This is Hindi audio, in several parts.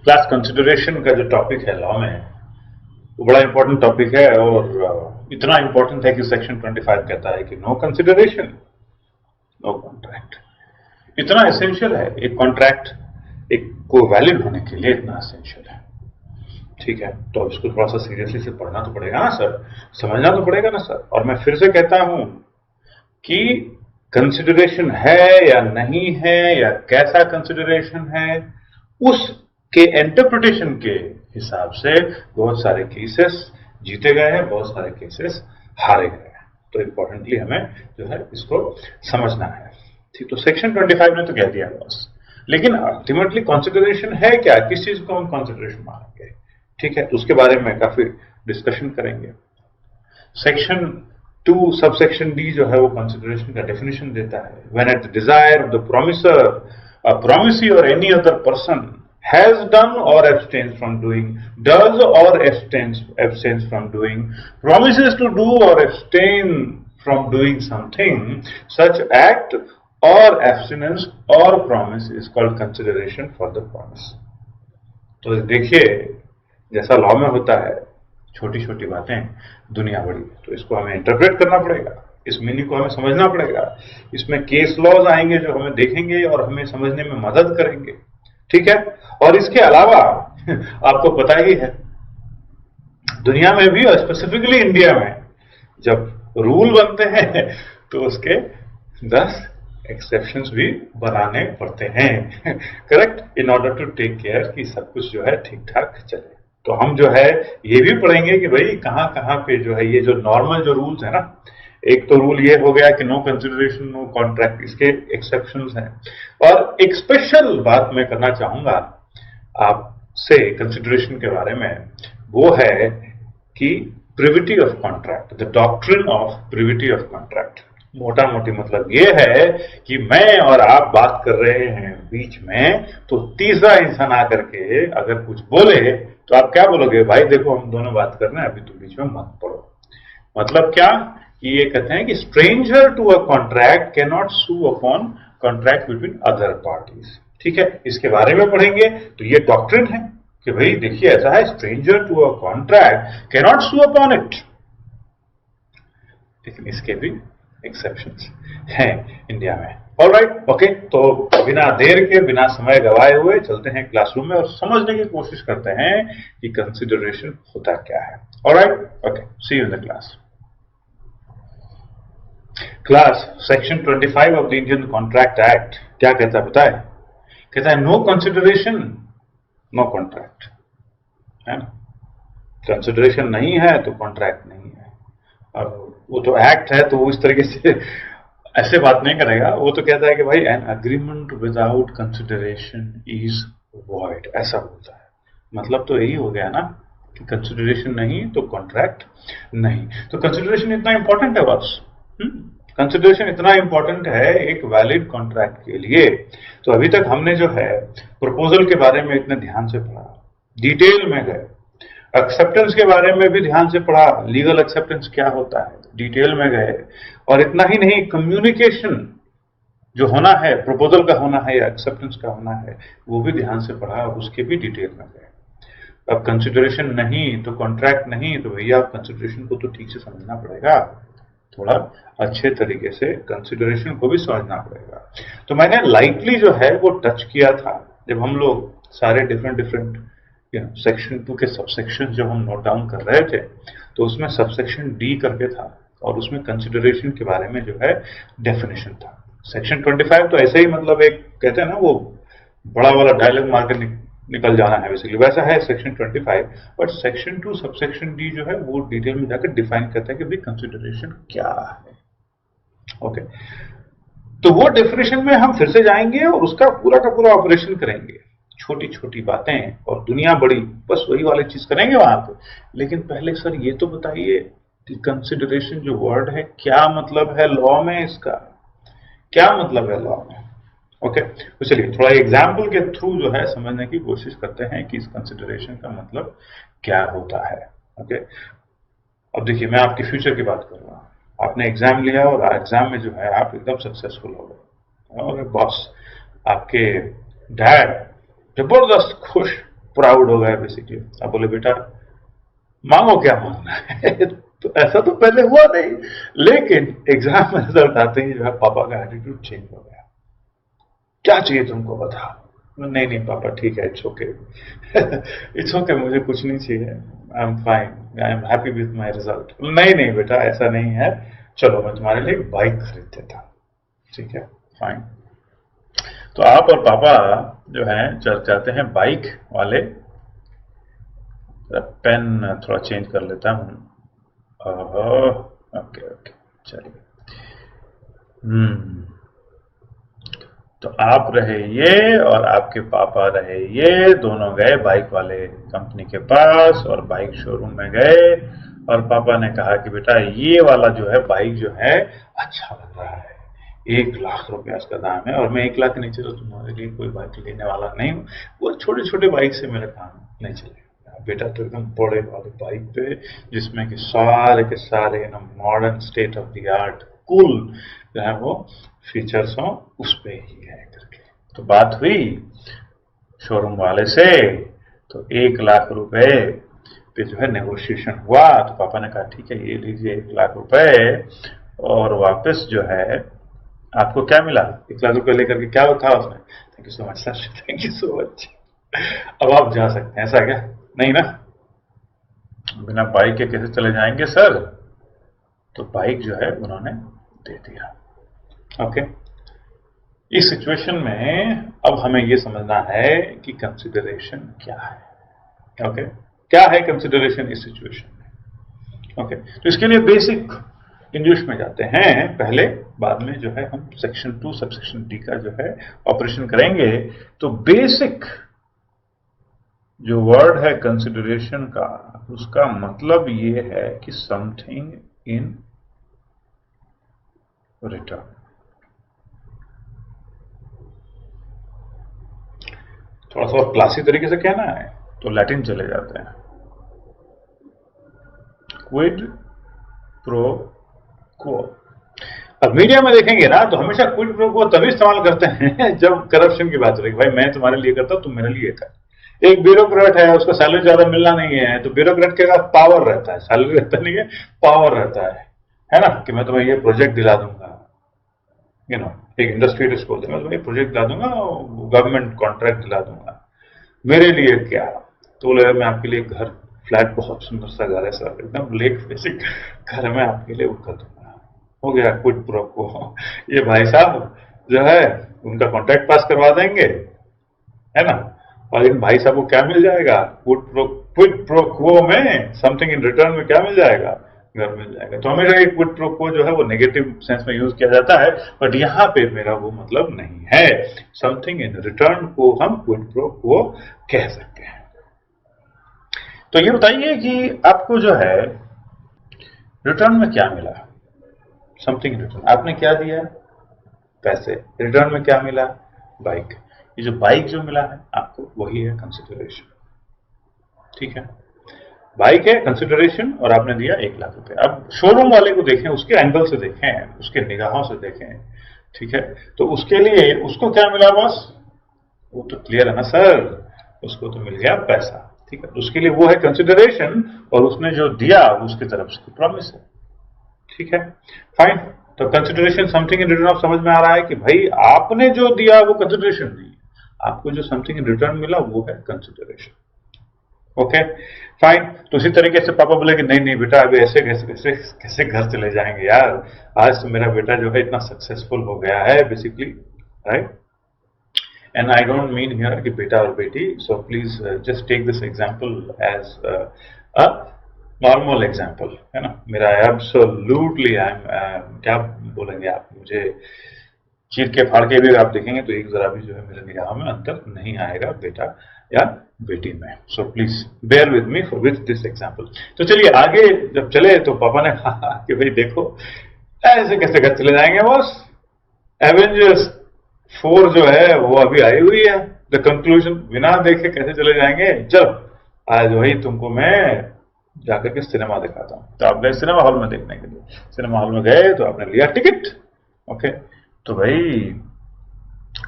क्लास कंसिडरेशन का जो टॉपिक है लॉ में, वो बड़ा इंपॉर्टेंट टॉपिक है और इतना इंपॉर्टेंट है कि सेक्शन 25 कहता है कि नो कंसिडरेशन नो कॉन्ट्रैक्ट। इतना एसेंशियल है एक कॉन्ट्रैक्ट एक को वैलिड होने के लिए, इतना एसेंशियल है। ठीक है, तो इसको थोड़ा सा सीरियसली से पढ़ना तो पड़ेगा ना सर, समझना तो पड़ेगा ना सर। और मैं फिर से कहता हूं कि कंसिडरेशन है या नहीं है या कैसा कंसिडरेशन है, उसके इंटरप्रिटेशन के हिसाब से बहुत सारे केसेस जीते गए हैं, बहुत सारे केसेस हारे गए हैं। तो इंपॉर्टेंटली हमें जो है इसको समझना है। ठीक, तो सेक्शन 25 ने तो कह दिया बस, लेकिन अल्टीमेटली कंसिडरेशन है क्या, किस चीज को हम कंसिडरेशन मानेंगे? ठीक है, तो उसके बारे में काफी डिस्कशन करेंगे। सेक्शन 2 सबसेक्शन डी जो है वो कंसिडरेशन का डेफिनेशन देता है। When at the desire of the promisor, a promisee और any other person has done or abstains from doing, does or abstains from doing, promises to do or abstain from doing something, such act or abstinence or promise is called consideration for the promise. तो देखिए, जैसा लॉ में होता है, छोटी छोटी बातें दुनिया बड़ी, तो इसको हमें इंटरप्रेट करना पड़ेगा, इस मीनिंग को हमें समझना पड़ेगा। इसमें केस लॉज आएंगे जो हमें देखेंगे और हमें समझने में मदद करेंगे। ठीक है, और इसके अलावा आपको पता ही है, दुनिया में भी और स्पेसिफिकली इंडिया में जब रूल बनते हैं तो उसके 10 एक्सेप्शंस भी बनाने पड़ते हैं, correct, in order to take care कि सब कुछ जो है ठीक ठाक चले। तो हम जो है ये भी पढ़ेंगे कि भाई कहां कहां पे जो है ये जो नॉर्मल जो रूल्स है ना, एक तो रूल ये हो गया कि नो कंसिडरेशन नो कॉन्ट्रैक्ट, इसके एक्सेप्शंस हैं। और एक स्पेशल बात मैं करना चाहूंगा आपसे कंसिडरेशन के बारे में, वो है कि privity of contract, the doctrine of privity of contract. मोटा मोटी मतलब ये है कि मैं और आप बात कर रहे हैं बीच में, तो तीसरा इंसान आकर के अगर कुछ बोले तो आप क्या बोलोगे? भाई देखो हम दोनों बात कर रहे हैं, अभी तुम बीच में मत पड़ो। मतलब क्या कि ये कहते हैं कि stranger to a contract can not sue upon contract between other parties. ठीक है, इसके बारे में पढ़ेंगे। तो ये डॉक्ट्रिन है कि भाई देखिए ऐसा है, stranger to a contract can not sue upon it, लेकिन इसके भी एक्सेप्शंस हैं इंडिया में। ऑलराइट, ओके, तो बिना देर के बिना समय गवाए हुए चलते हैं क्लासरूम में और समझने की कोशिश करते हैं कि कंसिडरेशन होता क्या है। Alright, okay, see you in the class. Class, section 25 of the Indian contract act क्या कहता है पता है? कहता है नो कंसिडरेशन नो कॉन्ट्रैक्ट, है ना? कंसिडरेशन नहीं है तो कॉन्ट्रैक्ट नहीं है। अब वो तो एक्ट है तो वो इस तरीके से ऐसे बात नहीं करेगा, वो तो कहता है कि भाई an agreement without consideration is void, ऐसा बोलता है। मतलब तो यही हो गया ना कि कंसिडरेशन नहीं तो कॉन्ट्रैक्ट नहीं। तो कंसिडरेशन इतना इंपॉर्टेंट है बॉस, कंसिडरेशन इतना इंपॉर्टेंट है एक वैलिड कॉन्ट्रैक्ट के लिए। तो अभी तक हमने जो है प्रपोजल के बारे में इतने ध्यान से पढ़ा, डिटेल में गए, एक्सेप्टेंस के बारे में भी ध्यान से पढ़ा, लीगल एक्सेप्टेंस क्या होता है डिटेल में गए, और इतना ही नहीं कम्युनिकेशन जो होना है, प्रपोजल का होना है या एक्सेप्टेंस का होना है, वो भी ध्यान से पढ़ा और उसके भी डिटेल में गए। अब कंसिडरेशन नहीं तो कॉन्ट्रैक्ट नहीं, तो भैया कंसिडरेशन को तो ठीक से समझना पड़ेगा, थोड़ा अच्छे तरीके से कंसिडरेशन को भी समझना पड़ेगा। तो मैंने लाइटली जो है वो टच किया था जब हम लोग सारे डिफरेंट सेक्शन 2 के सबसेक्शन जब हम नोट डाउन कर रहे थे, तो उसमें सबसेक्शन डी करके था और उसमें कंसिडरेशन के बारे में जो है डेफिनेशन था। सेक्शन 25 तो ऐसे ही मतलब एक कहते हैं ना वो बड़ा वाला डायलॉग मार के निकल जाना है, बेसिकली वैसा है section 25। But section 2 subsection D जो है वो डिटेल में जाकर डिफाइन करता है कि भाई कंसिडरेशन क्या है। ओके, तो वो डेफिनेशन में हम फिर से जाएंगे और उसका पूरा का पूरा ऑपरेशन करेंगे, छोटी छोटी बातें और दुनिया बड़ी, बस वही वाली चीज करेंगे वहां पे। लेकिन पहले सर ये तो बताइए कि कंसिडरेशन जो वर्ड है क्या मतलब है लॉ में, इसका क्या मतलब है लॉ में? ओके, तो चलिए थोड़ा एग्जाम्पल के थ्रू जो है समझने की कोशिश करते हैं कि इस कंसिडरेशन का मतलब क्या होता है। ओके, अब देखिए मैं आपके फ्यूचर की बात कर रहा हूँ। आपने एग्जाम लिया और एग्जाम में जो है आप एकदम सक्सेसफुल हो गए और बॉस आपके डैड जबरदस्त खुश प्राउड हो गए बेसिकली। अब बोले बेटा मांगो क्या मांगना है तो ऐसा तो पहले हुआ नहीं, लेकिन एग्जाम में रिजल्ट आते ही जो है पापा का एटीट्यूड चेंज हो गया। क्या चाहिए तुमको बताओ। नहीं नहीं पापा ठीक है, इट्स ओके इट्स ओके, मुझे कुछ नहीं चाहिए, I am fine, I am happy with my result. नहीं नहीं बेटा ऐसा नहीं है, चलो मैं तुम्हारे लिए बाइक खरीद देता हूं, ठीक है फाइन। तो आप और पापा जो है चल जाते हैं बाइक वाले। पेन थोड़ा चेंज कर लेता हूं। ओके ओके चलिए। तो आप रहे ये और आपके पापा रहे ये, दोनों गए बाइक वाले कंपनी के पास और बाइक शोरूम में गए। और पापा ने कहा कि बेटा ये वाला जो है बाइक जो है अच्छा लग रहा है, 1 लाख रुपया इसका दाम है, और मैं 1 लाख के नीचे तो तुम्हारे लिए कोई बाइक लेने वाला नहीं हूँ, वो छोटे छोटे बाइक से मेरा काम नहीं चलेगा। बेटा तो एकदम बड़े वाले बाइक पे जिसमें कि सारे के सारे modern state of the art cool जो है वो फीचर्स हो, उस पे ही है करके। तो बात हुई शोरूम वाले से, तो 1 लाख रुपए पे जो है नेगोशिएशन हुआ। तो पापा ने कहा ठीक है ये लीजिए 1 लाख रुपए, और वापस जो है आपको क्या मिला, 1 लाख रुपए लेकर के क्या था उसमें, thank you so much sir, thank you so much, अब आप जा सकते हैं। ऐसा क्या? नहीं ना, बिना बाइक के कैसे चले जाएंगे सर? तो बाइक जो है उन्होंने दे दिया। ओके, इस सिचुएशन में अब हमें यह समझना है कि कंसिडरेशन क्या है। ओके, क्या है कंसिडरेशन इस सिचुएशन में? ओके, तो इसके लिए बेसिक इंग्लिश में जाते हैं पहले, बाद में जो है हम सेक्शन 2 सबसेक्शन डी का जो है ऑपरेशन करेंगे। तो बेसिक जो वर्ड है कंसिडरेशन का, उसका मतलब ये है कि समथिंग इन रिटर्न। थोड़ा सा और क्लासी तरीके से कहना है तो लैटिन चले जाते हैं, क्विड प्रो क्वो। अब मीडिया में देखेंगे ना तो हमेशा क्विड प्रो क्वो तभी इस्तेमाल करते हैं जब करप्शन की बात होगी। भाई मैं तुम्हारे लिए करता हूं, तुम मेरे लिए कर। एक ब्यूरोक्रेट है, उसको सैलरी ज्यादा मिलना नहीं है, तो ब्यूरोक्रेट के पास पावर रहता है, सैलरी रहता नहीं है, पावर रहता है ना, कि मैं तुम्हें ये प्रोजेक्ट दिला दूंगा, एक इंडस्ट्रियलिस्ट बोलते हैं मैं तुम्हें प्रोजेक्ट दिला दूंगा, गवर्नमेंट कॉन्ट्रैक्ट दिला दूंगा, मेरे लिए क्या? तो बोले मैं आपके लिए घर, फ्लैट बहुत सुंदर सा घर है सर, एकदम लेक फेसिंग घर में आपके लिए वो कर दूंगा। हो गया क्विड प्रो क्वो। ये भाई साहब जो है उनका कॉन्ट्रैक्ट पास करवा देंगे, है ना, और इन भाई साहब को क्या मिल जाएगा? क्विड प्रो क्वो में समथिंग इन रिटर्न में क्या मिल जाएगा? घर मिल जाएगा। तो हमेशा एक क्विड प्रो क्वो जो है वो नेगेटिव सेंस में यूज किया जाता है, बट यहां पे मेरा वो मतलब नहीं है। समथिंग इन रिटर्न को हम क्विड प्रो क्वो कह सकते हैं। तो ये बताइए कि आपको जो है रिटर्न में क्या मिला? समथिंग रिटर्न, आपने क्या दिया? पैसे। रिटर्न में क्या मिला? बाइक। ये जो बाइक जो मिला है आपको, वही है कंसिडरेशन। ठीक है, बाइक है कंसिडरेशन, और आपने दिया 1 लाख रुपए। अब शोरूम वाले को देखें, उसके एंगल से देखें, उसके निगाहों से देखें, ठीक है, तो उसके लिए उसको क्या मिला बॉस? वो तो क्लियर है ना सर, उसको तो मिल गया पैसा। ठीक है, उसके लिए वो है कंसिडरेशन, और उसने जो दिया उसकी तरफ से प्रॉमिस है। ठीक है, फाइन। तो consideration something in return of समझ में आ रहा है कि भाई आपने जो दिया वो कंसिडरेशन दी, आपको जो समथिंग इन रिटर्न मिला वो है कंसिडरेशन। Okay fine. तो उसी तरीके से पापा बोले कि नहीं नहीं बेटा अभी ऐसे कैसे कैसे कैसे घर चले जाएंगे यार, आज तो मेरा बेटा जो है इतना सक्सेसफुल हो गया है basically, right. And I don't mean here कि बेटा और बेटी, so please just take this example as a normal example, है ना। मेरा एब्सोल्युटली आई एम क्या बोलेंगे आप, मुझे चीर के फाड़ के भी आप देखेंगे तो एक जरा भी जो है मेरे निगाह में अंतर नहीं आएगा बेटा या बेटी में। So please bear with me for with this example. तो चलिए आगे जब चले तो पापा ने कहा कि भाई देखो ऐसे कैसे घर चले जाएंगे बॉस, एवेंजर्स 4 जो है वो अभी आई हुई है, द कंक्लूजन, बिना देखे कैसे चले जाएंगे, चलो आज वही तुमको मैं जाकर के सिनेमा दिखाता हूं। तो आप गए सिनेमा हॉल में देखने के लिए, सिनेमा हॉल में गए तो आपने लिया टिकट। ओके, तो भाई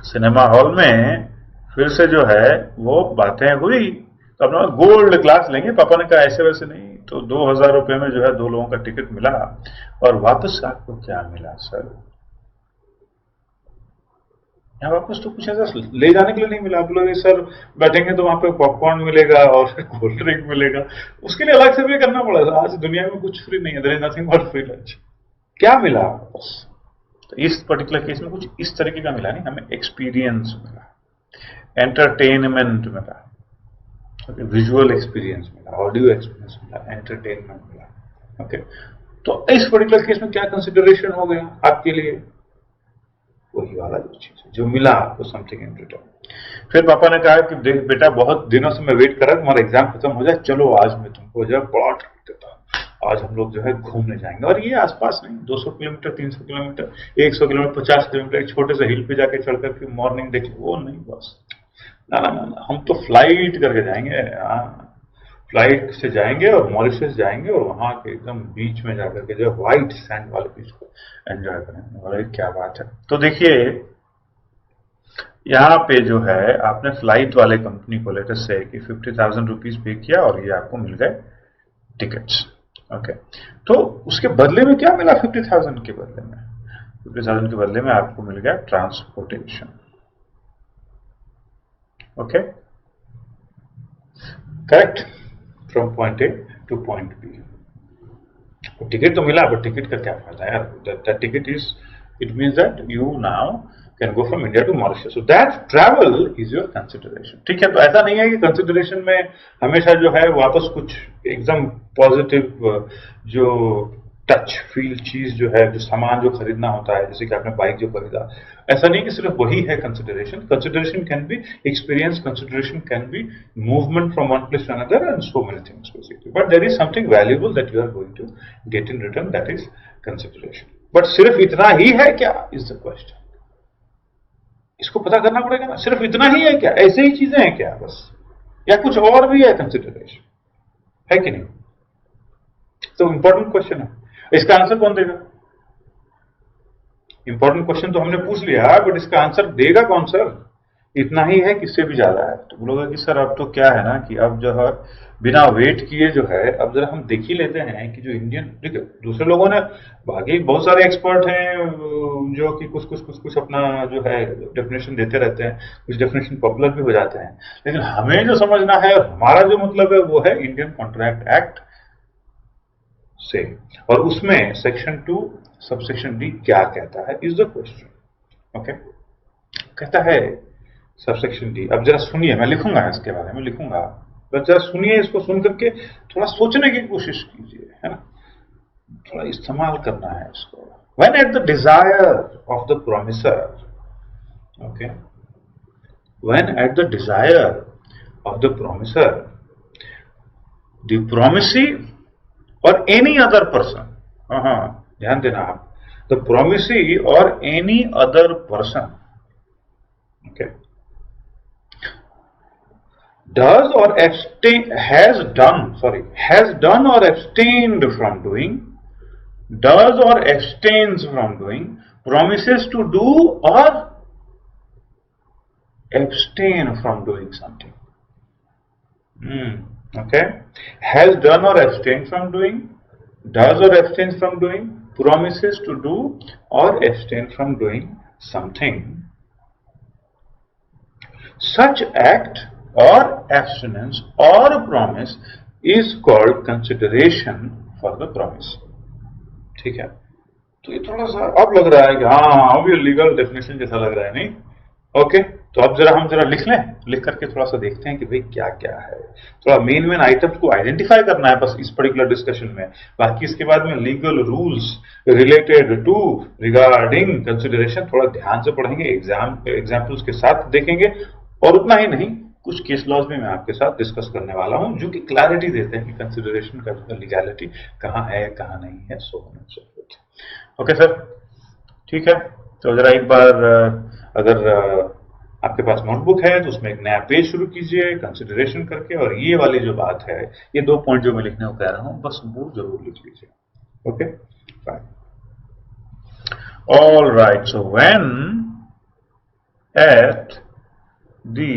सिनेमा हॉल में फिर से जो है वो बातें हुई तो अपना गोल्ड क्लास लेंगे। पापा ने कहा ऐसे वैसे नहीं। तो 2,000 रुपए में जो है 2 लोगों का टिकट मिला। और वापस आपको क्या मिला सर? यहाँ वापस तो कुछ ऐसा ले जाने के लिए नहीं मिला। आप लोग सर बैठेंगे तो वहां पे पॉपकॉर्न मिलेगा और कोल्ड ड्रिंक मिलेगा, उसके लिए अलग से पे करना पड़ेगा। आज दुनिया में कुछ फ्री नहीं है, there is nothing but free lunch. क्या मिला बस? तो इस पर्टिकुलर केस में कुछ इस तरीके का मिला नहीं, हमें एक्सपीरियंस मिला, एंटरटेनमेंट मिला, विजुअल एक्सपीरियंस मिला, ऑडियो एक्सपीरियंस मिला, एंटरटेनमेंट मिला। ओके, तो इस पर्टिकुलर केस में क्या कंसिडरेशन हो गया आपके लिए? वही वाला जो चीज है जो मिला आपको, समथिंग इन रिटर्न। फिर पापा ने कहा कि देख बेटा, बहुत दिनों से मैं वेट कर रहा, तुम्हारा एग्जाम खत्म हो जाए, चलो आज मैं तुमको जो है बड़ा ट्रीट देता हूँ। आज हम लोग जो है घूमने जाएंगे। और ये आसपास नहीं, 200 किलोमीटर, 300 किलोमीटर, 100 किलोमीटर, 50 किलोमीटर एक छोटे से हिल पे जाके चढ़ करके मॉर्निंग देख, वो नहीं बस। ना ना ना, हम तो फ्लाइट करके जाएंगे। फ्लाइट से जाएंगे और मॉरिशस जाएंगे और वहां के एकदम बीच में जाकर के जो व्हाइट सैंड वाले बीच को एंजॉय करेंगे। और क्या बात है। तो देखिए यहाँ पे जो है आपने फ्लाइट वाले कंपनी को लेटर से कि 50,000 रुपीज पे किया और ये आपको मिल गए टिकट्स। ओके, तो उसके बदले में क्या मिला? 50,000 के बदले में, 50,000 के बदले में आपको मिल गया transportation. Okay, correct, from point A to point B. Ticket तो मिला, बट टिकट का क्या फायदा यार? That ticket is, it means that you now can go from India to Mauritius, so that travel is your consideration. ठीक है, तो ऐसा नहीं है कि कंसिडरेशन में हमेशा जो है वापस कुछ एकदम पॉजिटिव जो टच फील चीज जो है, जो सामान जो खरीदना होता है, जैसे कि आपने बाइक जो खरीदा, ऐसा नहीं कि सिर्फ वही है consideration. Consideration can be experience, consideration can be movement from one place to another and so many things basically, but there is something valuable that you are going to get in return, that is consideration. But सिर्फ इतना ही है क्या, इज द क्वेश्चन। इसको पता करना पड़ेगा ना, सिर्फ इतना ही है क्या, ऐसे ही चीजें हैं क्या बस, या कुछ और भी है कंसिडरेशन, है कि नहीं? तो इंपॉर्टेंट क्वेश्चन है। इसका आंसर कौन देगा? इंपॉर्टेंट क्वेश्चन तो हमने पूछ लिया, बट इसका आंसर देगा कौन सर? इतना ही है, किससे भी ज्यादा है? तो बोलोगे कि सर अब तो क्या है ना कि अब जो है बिना वेट किए जो है, अब जरा हम देख ही लेते हैं कि जो इंडियन, देखिए दूसरे लोगों ने, बाकी बहुत सारे एक्सपर्ट हैं जो कि कुछ अपना जो है डेफिनेशन देते रहते हैं, कुछ डेफिनेशन पॉपुलर भी हो जाते हैं, लेकिन हमें जो समझना है और हमारा जो मतलब है वो है इंडियन कॉन्ट्रैक्ट एक्ट से, और उसमें सेक्शन 2 सबसेक्शन डी क्या कहता है, इज द क्वेश्चन। ओके, कहता है सबसेक्शन डी, अब जरा सुनिए, मैं लिखूंगा इसके बारे में, लिखूंगा, बस जरा सुनिए, इसको सुन करके थोड़ा सोचने की कोशिश कीजिए, है ना, थोड़ा इस्तेमाल करना है इसको। When at the desire of the promiser, okay, when at the desire of the promiser, the promisee or any other person, ध्यान देना आप, the promisee or any other person, okay, does or abstain, has done or abstained from doing, does or abstains from doing, promises to do or abstain from doing something. Okay, has done or abstained from doing, does or abstains from doing, promises to do or abstain from doing something. Such act or abstinence or promise is called consideration for the promise. ठीक है, तो ये थोड़ा सा अब लग रहा है कि हाँ अब ये लीगल डेफिनेशन जैसा लग रहा है, नहीं? ओके, तो अब हम जरा लिख लें, लिख करके थोड़ा सा देखते हैं कि भाई क्या क्या है। थोड़ा मेन आइटम्स को आइडेंटिफाई करना है बस इस पर्टिकुलर डिस्कशन में, बाकी इसके बाद में legal rules related to regarding consideration थोड़ा ध्यान से पढ़ेंगे, एग्जाम्पल्स के साथ देखेंगे, और उतना ही नहीं, कुछ केस लॉज भी मैं आपके साथ डिस्कस करने वाला हूं जो कि क्लैरिटी देते हैं कि कंसिडरेशन का लीगैलिटी कहाँ है कहाँ नहीं है, so on so forth. Okay sir, ठीक है, तो जरा एक बार अगर आपके पास नोटबुक है तो उसमें एक नया पेज शुरू कीजिए कंसिडरेशन करके, और ये वाली जो बात है, ये 2 पॉइंट जो मैं लिखने को कह रहा हूं, बस वो जरूर लिख लीजिए। Okay, fine, all right, so when eight the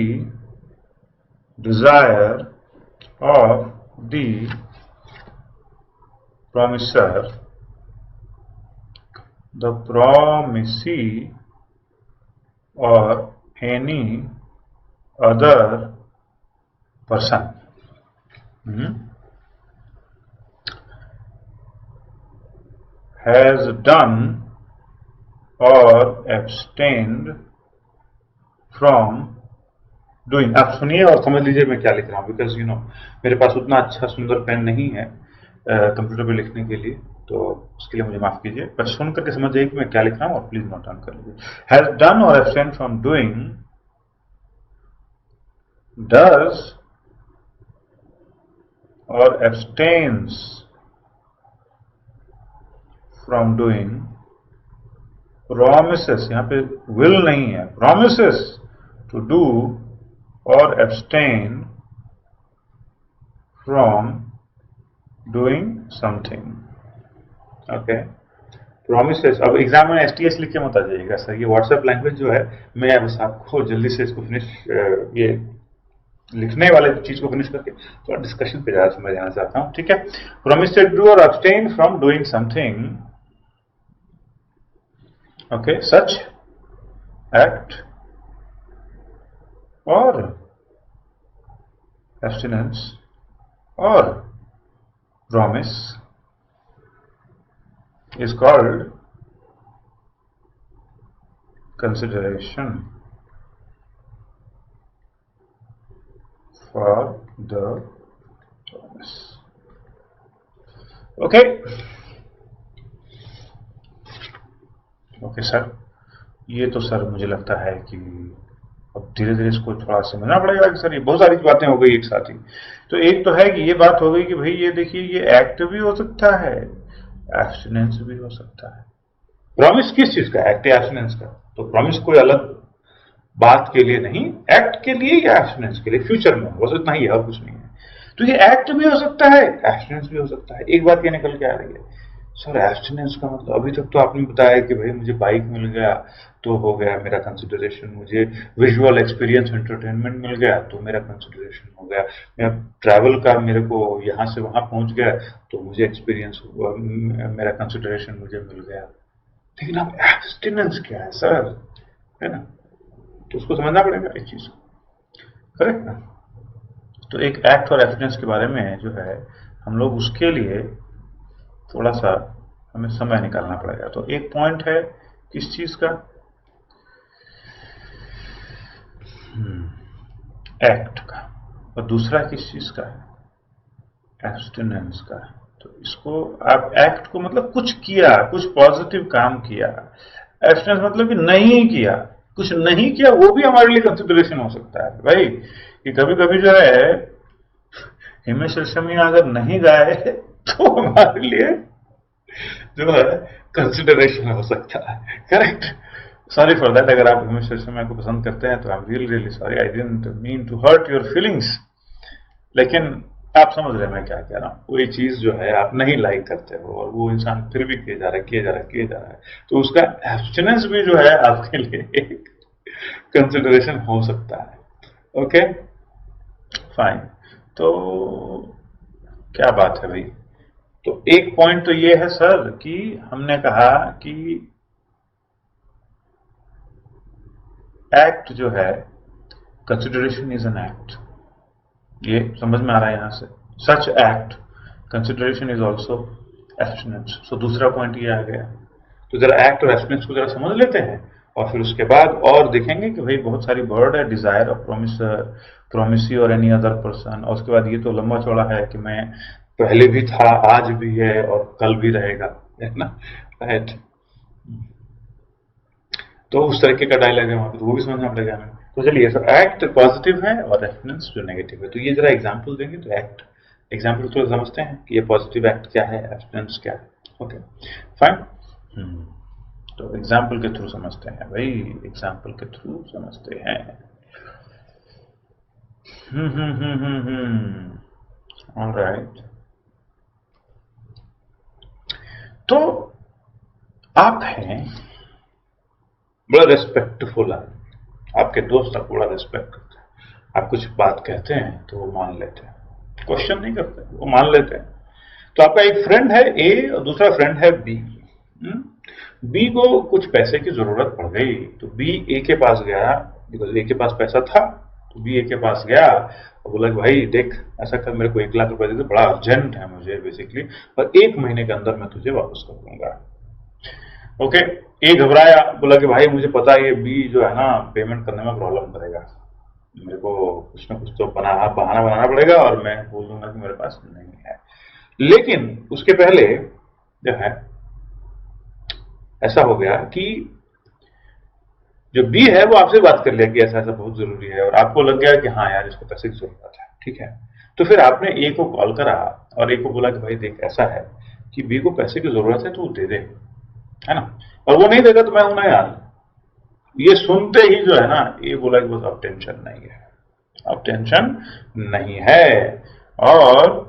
desire of the promisor, the promisee, or any other person has done or abstained from doing. आप सुनिए और समझ लीजिए मैं क्या लिख रहा हूँ, बिकॉज मेरे पास उतना अच्छा सुंदर पेन नहीं है कंप्यूटर पे लिखने के लिए, तो उसके लिए मुझे माफ कीजिए, पर सुन करके समझ जाइए कि मैं क्या लिख रहा हूँ और प्लीज नोट डाउन कर लीजिए। हैज डन और एब्सटेन फ्रॉम डूइंग, डज और एब्सटेन्स फ्रॉम डूइंग, प्रोमिसेस, यहां पे विल नहीं है, प्रोमिसेस टू डू और abstain from doing something. Okay. Promises। अब एग्जाम में STS लिख के मत आ जाइएगा सर, ये व्हाट्सएप लैंग्वेज जो है, मैं बस आपको जल्दी से इसको फिनिश, ये लिखने वाले चीज को फिनिश करके थोड़ा डिस्कशन पे मैं जाना चाहता हूं, ठीक है। प्रॉमिस टू डू और abstain from doing something, okay, such act और abstinence or promise is called consideration for the promise. Okay. Okay sir, ये तो सर मुझे लगता है कि अब धीरे धीरे इसको थोड़ा समझना पड़ेगा कि सर ये बहुत सारी बातें हो गई एक साथ ही। तो एक तो है कि ये बात हो गई कि भाई ये देखिए, ये एक्ट भी हो सकता है, एब्स्टिनेंस भी हो सकता है। प्रॉमिस किस चीज का? एक्ट या एब्स्टिनेंस का? तो प्रॉमिस कोई अलग बात के लिए नहीं, एक्ट के लिए या एब्स्टिनेंस के लिए, फ्यूचर में, बस इतना ही है और कुछ नहीं है। तो ये एक्ट भी हो सकता है, एब्स्टिनेंस भी हो सकता है। एक बात ये निकल के आ रही है, सर एब्स्टिनेंस का मतलब, अभी तक तो आपने बताया कि भाई मुझे बाइक मिल गया तो हो गया मेरा कंसिडरेशन, मुझे विजुअल एक्सपीरियंस एंटरटेनमेंट मिल गया तो मेरा कंसिडरेशन हो गया, मैं ट्रैवल का मेरे को यहाँ से वहां पहुंच गया तो मुझे एक्सपीरियंस, मेरा कंसिडरेशन मुझे मिल गया। लेकिन अब एब्स्टिनेंस क्या है सर, है ना? तो उसको समझना पड़ेगा इस चीज को, करेक्ट ना? तो एक एक्ट और एब्स्टिनेंस के बारे में जो है, हम लोग उसके लिए थोड़ा सा हमें समय निकालना पड़ेगा। तो एक पॉइंट है किस चीज का? एक्ट का। और दूसरा किस चीज का है? एब्स्टिनेंस का। तो इसको आप एक्ट को मतलब कुछ किया, कुछ पॉजिटिव काम किया, एब्स्टिनेंस मतलब कि नहीं किया, कुछ नहीं किया, वो भी हमारे लिए कंसिडरेशन हो सकता है भाई। कि कभी कभी जो है हिमेश रेशमिया अगर नहीं गाए तो हमारे लिए जो है कंसिडरेशन हो सकता है, करेक्ट। सॉरी फॉर दैट, अगर आप हिमेश रेशमिया को पसंद करते हैं तो I am really really sorry, I didn't mean to hurt your feelings, लेकिन आप समझ रहे हैं मैं क्या कह रहा हूं। कोई चीज जो है आप नहीं लाइक करते हो और वो इंसान फिर भी किए जा रहा है, किए जा रहा है, किए जा रहा है, तो उसका एब्स्टिनेंस भी जो है आपके लिए एक कंसिडरेशन हो सकता है। Okay fine. तो क्या बात है भाई? तो एक पॉइंट तो ये है सर कि हमने कहा कि एक्ट जो है, कंसिडरेशन इज एन एक्ट, ये समझ में आ रहा है यहां से। Such act, consideration is also abstinence. So दूसरा पॉइंट ये आ गया। तो जरा एक्ट और एब्स्टिनेंस को जरा समझ लेते हैं और फिर उसके बाद और देखेंगे कि भाई बहुत सारी वर्ड है, डिजायर और प्रोमिस, प्रोमिसी और एनी अदर पर्सन, और उसके बाद ये तो लंबा चौड़ा है कि मैं पहले भी था, आज भी है और कल भी रहेगा, है ना? राइट। तो उस तरीके का डायलॉग है वहां पे, तो वो भी समझना पड़ेगा हमें। तो चलिए सर, एक्ट पॉजिटिव है और एब्स्टिनेंस जो नेगेटिव है। तो ये जरा एग्जांपल देंगे तो एक्ट एग्जांपल तो समझते हैं कि ये पॉजिटिव एक्ट क्या है, एब्स्टिनेंस क्या है। Okay fine. तो एग्जाम्पल के थ्रू समझते हैं भाई, एग्जाम्पल के थ्रू समझते हैं। ऑलराइट। तो आप हैं बड़ा रेस्पेक्टफुल आदमी, आपके दोस्त आपको बड़ा रेस्पेक्ट करते हैं, आप कुछ बात कहते हैं तो वो मान लेते हैं, क्वेश्चन नहीं करते, वो मान लेते हैं। तो आपका एक फ्रेंड है ए और दूसरा फ्रेंड है बी। बी को कुछ पैसे की जरूरत पड़ गई, तो बी ए के पास गया, बिकॉज ए के पास पैसा था, तो बी ए के पास गया और बोला कि भाई देख, ऐसा कर, मेरे को 1 लाख रुपए दे दे, बड़ा अर्जेंट है मुझे बेसिकली, और 1 महीने के अंदर मैं तुझे वापस कर दूंगा। ओके, ए घबराया, बोला कि भाई मुझे पता है ये बी जो है ना पेमेंट करने में प्रॉब्लम करेगा, मेरे को कुछ ना कुछ तो बहाना बनाना पड़ेगा और मैं बोल दूंगा कि मेरे पास नहीं है। लेकिन उसके पहले जो है ऐसा हो गया कि जो बी है वो आपसे बात कर लिया कि ऐसा ऐसा बहुत जरूरी है, और आपको लग गया कि हाँ यार इसको पैसे की जरूरत है, ठीक है। तो फिर आपने ए को कॉल करा और ए को बोला कि भाई देख, ऐसा है कि बी को पैसे की जरूरत है, तो वो दे दे, है ना, और वो नहीं देगा तो मैं हूं ना यार। ये सुनते ही जो है ना, ये बोला कि बस अब टेंशन नहीं है, अब टेंशन नहीं है, और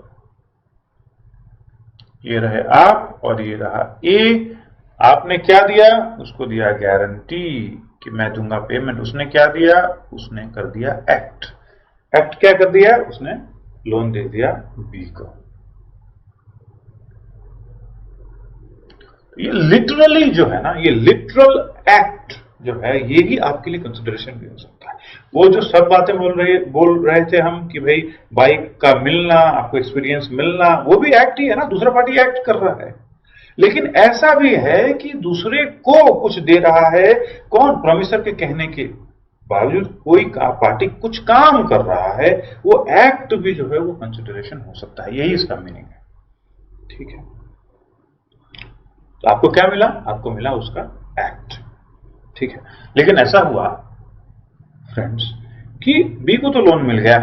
ये रहे आप और ये रहा ए। आपने क्या दिया, उसको दिया गारंटी कि मैं दूंगा पेमेंट। उसने क्या दिया, उसने कर दिया एक्ट। एक्ट क्या कर दिया, उसने लोन दे दिया बी को। ये लिटरली जो है ना, ये लिटरल एक्ट जो है, ये ही आपके लिए कंसिडरेशन भी हो सकता है। वो जो सब बातें बोल रहे थे हम कि भाई बाइक का मिलना, आपको एक्सपीरियंस मिलना, वो भी एक्ट ही है ना, दूसरा पार्टी एक्ट कर रहा है। लेकिन ऐसा भी है कि दूसरे को कुछ दे रहा है, कौन, प्रोमिसर के कहने के बावजूद कोई पार्टी कुछ काम कर रहा है, वो एक्ट भी जो है वो कंसिडरेशन हो सकता है, यही इसका मीनिंग है, ठीक है। तो आपको क्या मिला, आपको मिला उसका एक्ट, ठीक है। लेकिन ऐसा हुआ फ्रेंड्स कि बी को तो लोन मिल गया,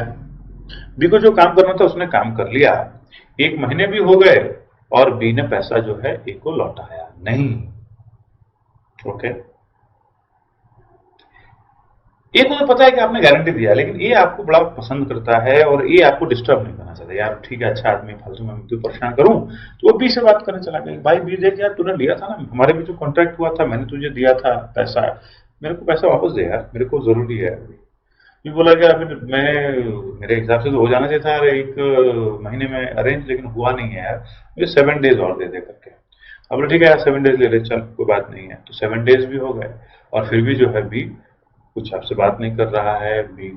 बी को जो काम करना था उसने काम कर लिया, 1 महीने भी हो गए और बी ने पैसा जो है ए को लौटाया नहीं। ओके, ए को तो पता है कि आपने गारंटी दिया, लेकिन ए आपको बड़ा पसंद करता है और ए आपको डिस्टर्ब नहीं करना चाहता, यार ठीक है अच्छा आदमी, फालतू में क्यों परेशान करूं। तो वो बी से बात करने चला गया, भाई बी देख यार, तूने लिया था ना, हमारे बीच जो कॉन्ट्रैक्ट हुआ था, मैंने तुझे दिया था पैसा, मेरे को पैसा वापस दे यार, मेरे को जरूरी है। ये बोला कि अभी मैं, मेरे हिसाब से तो हो जाना चाहिए था 1 महीने में अरेंज, लेकिन हुआ नहीं है यार, मुझे 7 डेज और दे दे करके। अब बोले ठीक है यार 7 डेज ले ले, चल कोई बात नहीं है। तो 7 डेज भी हो गए और फिर भी जो है बी कुछ आपसे बात नहीं कर रहा है। बी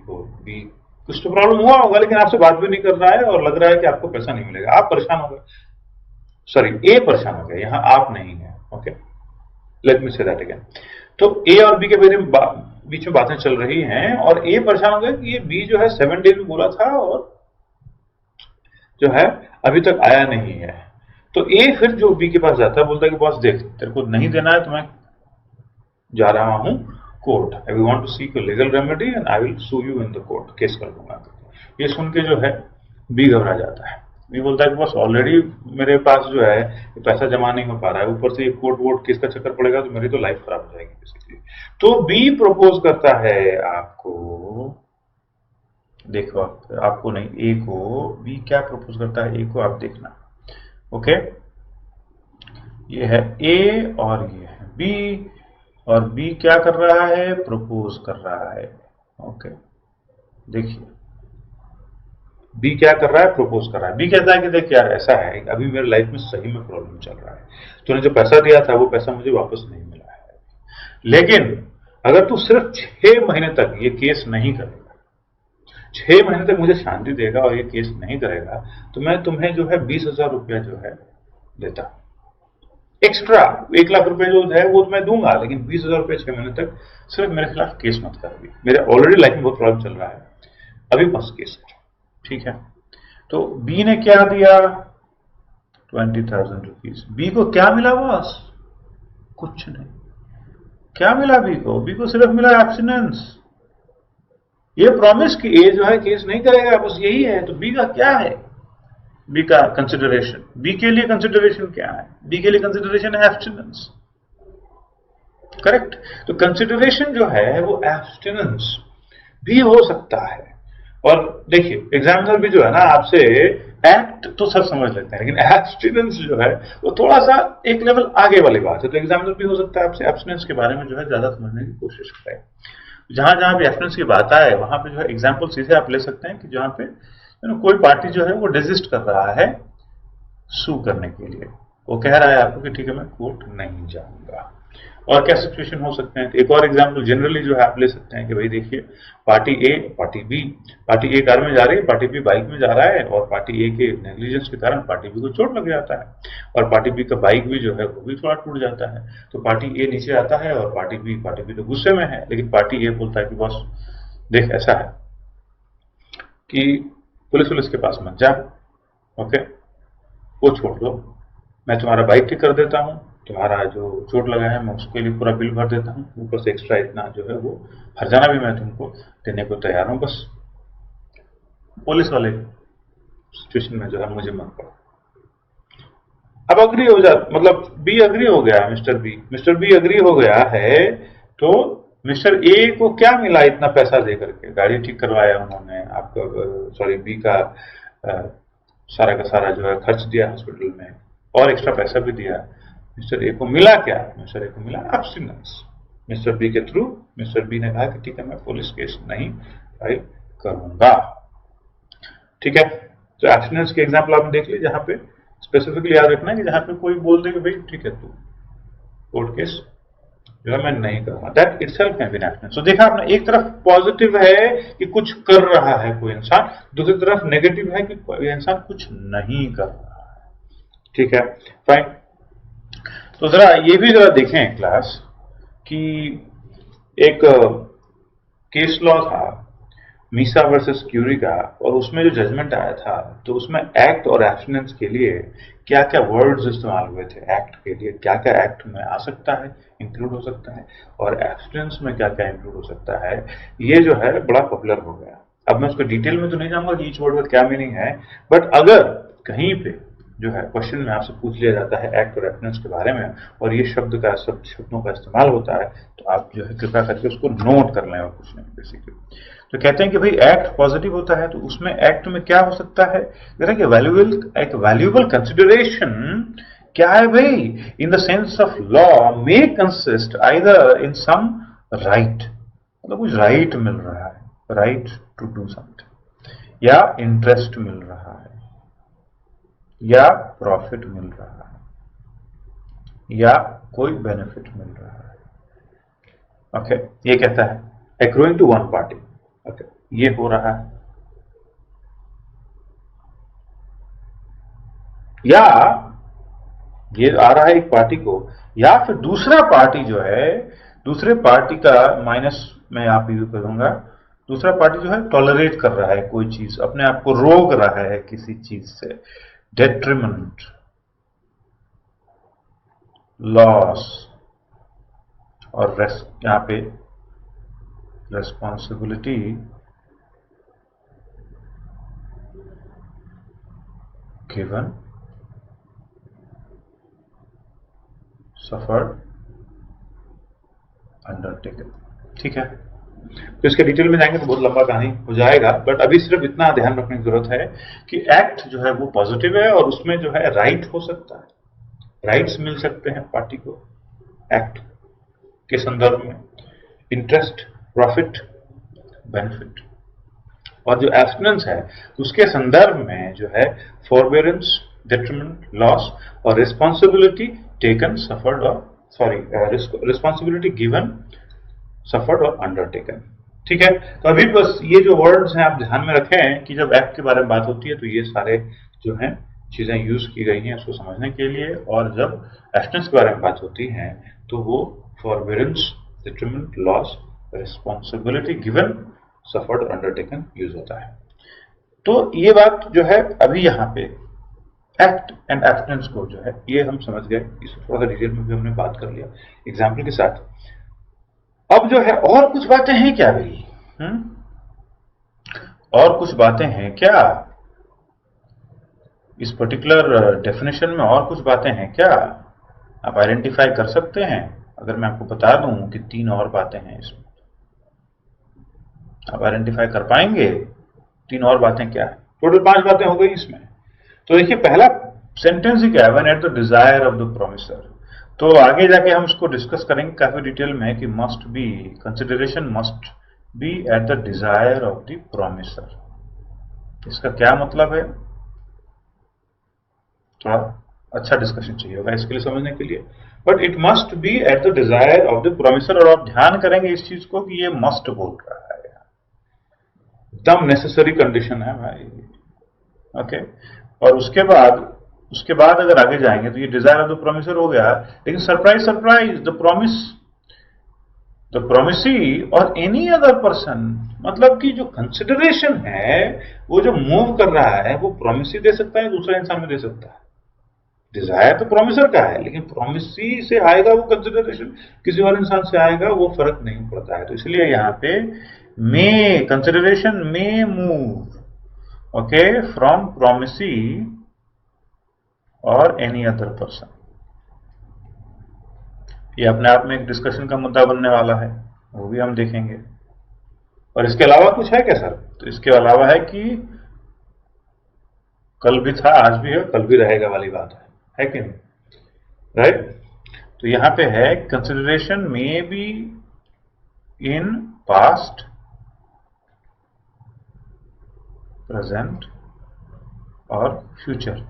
कुछ तो प्रॉब्लम हुआ होगा, लेकिन आपसे बात भी नहीं कर रहा है और लग रहा है कि आपको पैसा नहीं मिलेगा। आप परेशान हो गए, सॉरी ए परेशान हो गया, यहां आप नहीं है। Okay, let me say that again. तो ए और बी के बीच में बातें चल रही हैं और ए परेशान हो गया कि ये बी जो है 7 डेज में बोला था और जो है अभी तक आया नहीं है। तो ए फिर जो बी के पास जाता है, बोलता है कि बॉस देख, तेरे को नहीं देना है तो मैं जा रहा हूं court, I will want to seek a legal remedy and I will sue you in the court, case कर दूंगा। ये सुन के जो है बी घबरा जाता है। बी बोलता है कि बस ऑलरेडी मेरे पास जो है पैसा जमा नहीं हो पा रहा है, ऊपर से कोर्ट वोट केस का चक्कर पड़ेगा तो मेरी तो लाइफ खराब हो जाएगी बेसिकली। तो बी प्रपोज करता है आपको, देखो आपको नहीं, ए को, बी क्या प्रपोज करता है ए को, आप देखना। ओके, ये है ए और ये है बी, और बी क्या कर रहा है, प्रपोज कर रहा है। ओके, देखिए बी क्या कर रहा है, प्रपोज कर रहा है। बी कहता है कि देख यार ऐसा है, अभी मेरे लाइफ में सही में प्रॉब्लम चल रहा है, तूने जो पैसा दिया था वो पैसा मुझे वापस नहीं मिला है, लेकिन अगर तू सिर्फ 6 महीने तक ये केस नहीं करेगा, 6 महीने तक मुझे शांति देगा और ये केस नहीं करेगा, तो मैं तुम्हें जो है 20,000 रुपया जो है देता, एक्स्ट्रा 1 लाख रुपए जो है वो मैं दूंगा, लेकिन 20,000 रुपये 6 महीने तक सिर्फ मेरे खिलाफ केस मत कर। अभी मेरे ऑलरेडी लाइफ में बहुत प्रॉब्लम चल रहा है, अभी बस केस कर, ठीक है। तो बी ने क्या दिया, 20,000 रुपीज। बी को क्या मिला बॉस, कुछ नहीं। क्या मिला बी को, बी को सिर्फ मिला एब्स्टिनेंस, ये प्रॉमिस कि ए जो है केस नहीं करेगा, बस यही है। तो बी का क्या है, बी का कंसिडरेशन, बी के लिए कंसिडरेशन क्या है, बी के लिए कंसिडरेशन है एब्स्टिनेंस, करेक्ट। तो कंसिडरेशन जो है वो एब्स्टिनेंस भी हो सकता है। और देखिए एग्जामिनर भी जो है ना आपसे एक्ट तो सब समझ लेते हैं, लेकिन एब्स्टिनेंस जो है वो थोड़ा सा एक लेवल आगे वाली बात है। तो एग्जामिनर भी हो सकता है आपसे एब्स्टिनेंस के बारे में जो है ज्यादा समझने की कोशिश करें। जहां जहां भी एब्सटेंस की बात आए वहां पे जो है एग्जाम्पल सीधे आप ले सकते हैं कि जहां पे कोई पार्टी जो है वो डिजिस्ट कर रहा है सू करने के लिए, वो कह रहा है आपको कि ठीक है मैं कोर्ट नहीं जाऊंगा। और क्या सिचुएशन हो सकते हैं, तो एक और एग्जांपल जनरली जो है आप ले सकते हैं कि भाई देखिए पार्टी ए पार्टी ए कार में जा रही है, पार्टी बी बाइक में जा रहा है, और पार्टी ए के नेग्लिजेंस के कारण पार्टी बी को चोट लग जाता है, और पार्टी बी का बाइक भी जो है वो भी थोड़ा टूट जाता है। तो पार्टी ए नीचे आता है और पार्टी बी तो गुस्से में है, लेकिन पार्टी ए बोलता है कि बॉस देख ऐसा है कि पुलिस के पास मत जा, ओके वो छोड़ दो, मैं तुम्हारा बाइक ठीक कर देता हूँ, तुम्हारा जो चोट लगा है मैं उसके लिए पूरा बिल भर देता हूँ, ऊपर से एक्स्ट्रा इतना जो है वो हर्जाना भी मैं तुमको देने को तैयार हूँ, बस पुलिस वाले सिचुएशन में जो है मुझे मत पड़ो। अब अग्री हो जा, मतलब बी अग्री हो गया, मिस्टर बी अग्री हो गया है, तो मिस्टर ए को क्या मिला इतना पैसा दे करके, गाड़ी ठीक करवाया उन्होंने, आपका सॉरी बी का सारा का सारा जो है खर्च दिया हॉस्पिटल में, और एक्स्ट्रा पैसा भी दिया। मिस्टर ए को मिला क्या, मिस्टर ए को मिला एब्स्टिनेंस। मिस्टर बी के थ्रू मिस्टर बी ने कहा कि ठीक है मैं पुलिस केस नहीं फाइल करूंगा। ठीक है, तो एब्स्टिनेंस के एग्जाम्पल आपने देख लिया, जहां पे स्पेसिफिकली याद रखना है कि जहां पे कोई बोल दे कि भाई ठीक है तू कोर्ट केस जो है मैं नहीं करूंगा, that itself can be an abstinence. तो देखा आपने, एक तरफ पॉजिटिव है कि कुछ कर रहा है कोई इंसान, दूसरी तरफ नेगेटिव है कि कोई इंसान कुछ नहीं कर रहा है। ठीक है, फाइन। तो जरा ये भी जरा देखें क्लास कि एक केस लॉ था मीसा वर्सेस क्यूरी का, और उसमें जो जजमेंट आया था तो उसमें एक्ट और एब्स्टिनेंस के लिए क्या क्या वर्ड्स इस्तेमाल हुए थे, एक्ट के लिए क्या क्या एक्ट में आ सकता है, इंक्लूड हो सकता है, और एब्स्टिनेंस में क्या क्या इंक्लूड हो सकता है, ये जो है बड़ा पॉपुलर हो गया। अब मैं उसको डिटेल में तो नहीं जाऊंगा कि ईच वर्ड का क्या मीनिंग है, बट अगर कहीं पे जो है क्वेश्चन में आपसे पूछ लिया जाता है एक्ट और एब्स्टिनेंस के बारे में, और ये शब्दों का इस्तेमाल होता है, तो आप जो है कृपया करके उसको नोट कर लें और कुछ नहीं बेसिकली। तो कहते हैं कि भाई एक्ट पॉजिटिव होता है, तो उसमें एक्ट में क्या हो सकता है, एक वैल्यूएबल कंसिडरेशन क्या है भाई, in the sense of law may consist either in some right, मतलब कुछ राइट मिल रहा है, राइट टू डू समथिंग, या इंटरेस्ट मिल रहा है, या प्रॉफिट मिल रहा है, या कोई बेनिफिट मिल रहा है। ओके, ये कहता है accruing to one party, okay ये हो रहा है, या ये आ रहा है एक पार्टी को, या फिर दूसरा पार्टी जो है, दूसरे पार्टी का माइनस मैं यहां पे यूज करूंगा, दूसरा पार्टी जो है टॉलरेट कर रहा है कोई चीज, अपने आप को रोक रहा है किसी चीज से, डेट्रीमेंट, लॉस, और यहां पे रेस्पॉन्सिबिलिटी गिवन, सफर्ड, अंडरटेकन। ठीक है, तो इसके डिटेल में जाएंगे तो बहुत लंबा कहानी हो जाएगा, बट अभी सिर्फ इतना ध्यान रखने की जरूरत है कि एक्ट जो है वो पॉजिटिव है, और उसमें जो है राइट हो सकता है, राइट्स मिल सकते हैं पार्टी को एक्ट के संदर्भ में, इंटरेस्ट, प्रॉफिट, बेनिफिट, और जो एब्स्टिनेंस है उसके संदर्भ में जो है फॉरबेरेंस, डेट्रीमेंट, लॉस, और रिस्पॉन्सिबिलिटी टेकन, सफर्ड, और सॉरी रिस्पॉन्सिबिलिटी गिवन, सफर्ड और अंडरटेकन। ठीक है, तो अभी बस ये जो वर्ड्स हैं आप ध्यान में रखें कि जब एक्ट के बारे में बात होती है तो ये सारे जो हैं चीजें यूज की गई हैं उसको समझने के लिए, और जब एब्स्टिनेंस के बारे में बात होती है तो वो forbearance, detriment, loss, responsibility given, suffered और अंडरटेकन यूज होता है। तो ये बात जो है अभी यहाँ पे एक्ट एंड एब्स्टिनेंस को जो है ये हम समझ गए, इसको थोड़ा सा डिटेल में भी हमने बात कर लिया एग्जाम्पल के साथ। अब जो है और कुछ बातें हैं क्या भाई, और कुछ बातें हैं क्या इस पर्टिकुलर डेफिनेशन में, और कुछ बातें हैं क्या आप आइडेंटिफाई कर सकते हैं? अगर मैं आपको बता दूं कि 3 और बातें हैं इसमें, आप आइडेंटिफाई कर पाएंगे 3 और बातें क्या है? टोटल 5 बातें हो गई इसमें। तो देखिए पहला सेंटेंस ही क्या है, when at the desire of the promisor, तो आगे जाके हम इसको डिस्कस करेंगे काफी डिटेल में कि must be consideration must be eight the desire of the promisor. इसका क्या मतलब है, थोड़ा अच्छा डिस्कशन चाहिए होगा इसके लिए समझने के लिए। But it must be eight the desire of the promisor, और आप ध्यान करेंगे इस चीज को कि ये मस्ट बोल रहा है, एकदम नेसेसरी कंडीशन है भाई। ओके, और उसके बाद अगर आगे जाएंगे तो ये डिजायर ऑफ द प्रोमिसर हो गया, लेकिन सरप्राइज सरप्राइज द प्रोमिसी और एनी अदर पर्सन, मतलब कि जो कंसिडरेशन है वो जो मूव कर रहा है वो प्रोमिसी दे सकता है, दूसरा इंसान में दे सकता है। डिजायर तो प्रोमिसर का है, लेकिन प्रोमिसी से आएगा वो कंसिडरेशन, किसी और इंसान से आएगा वो फर्क नहीं पड़ता है। तो इसलिए यहां पे may consideration may move okay from promisee और एनी अदर पर्सन। ये अपने आप में एक डिस्कशन का मुद्दा बनने वाला है, वो भी हम देखेंगे। और इसके अलावा कुछ है क्या सर? तो इसके अलावा है कि कल भी था, आज भी है, कल भी रहेगा वाली बात है कि नहीं, राइट? तो यहां पे है consideration may be in past, present और फ्यूचर।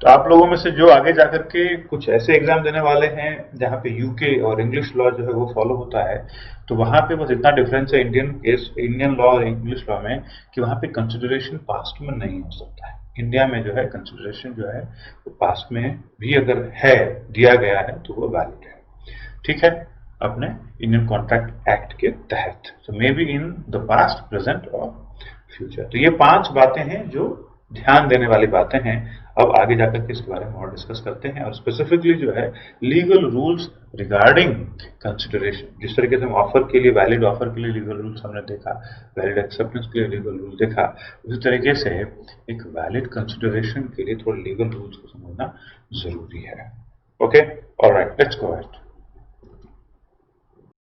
तो आप लोगों में से जो आगे जाकर के कुछ ऐसे एग्जाम देने वाले हैं जहां पे यूके और इंग्लिश लॉ जो है वो फॉलो होता है, तो वहां पे बस इतना डिफरेंस है इंडियन लॉ और इंग्लिश लॉ में कि वहां पे कंसिडरेशन पास्ट में नहीं हो सकता है। इंडिया में जो है कंसिडरेशन जो है वो पास्ट में भी अगर है, दिया गया है, तो वो वैलिड है, ठीक है, अपने इंडियन कॉन्ट्रैक्ट एक्ट के तहत। तो may be in the past, present और फ्यूचर। तो ये 5 बातें हैं जो ध्यान देने वाली बातें हैं। अब आगे जाकर के इसके बारे में और डिस्कस करते हैं, और स्पेसिफिकली जो है लीगल रूल्स रिगार्डिंग कंसिडरेशन। जिस तरीके से हम ऑफर के लिए, वैलिड ऑफर के लिए लीगल रूल्स हमने देखा, वैलिड एक्सेप्टेंस के लिए लीगल रूल देखा, उसी तरीके से एक वैलिड कंसिडरेशन के लिए थोड़ा लीगल रूल्स को समझना जरूरी है। Okay, alright, let's go ahead.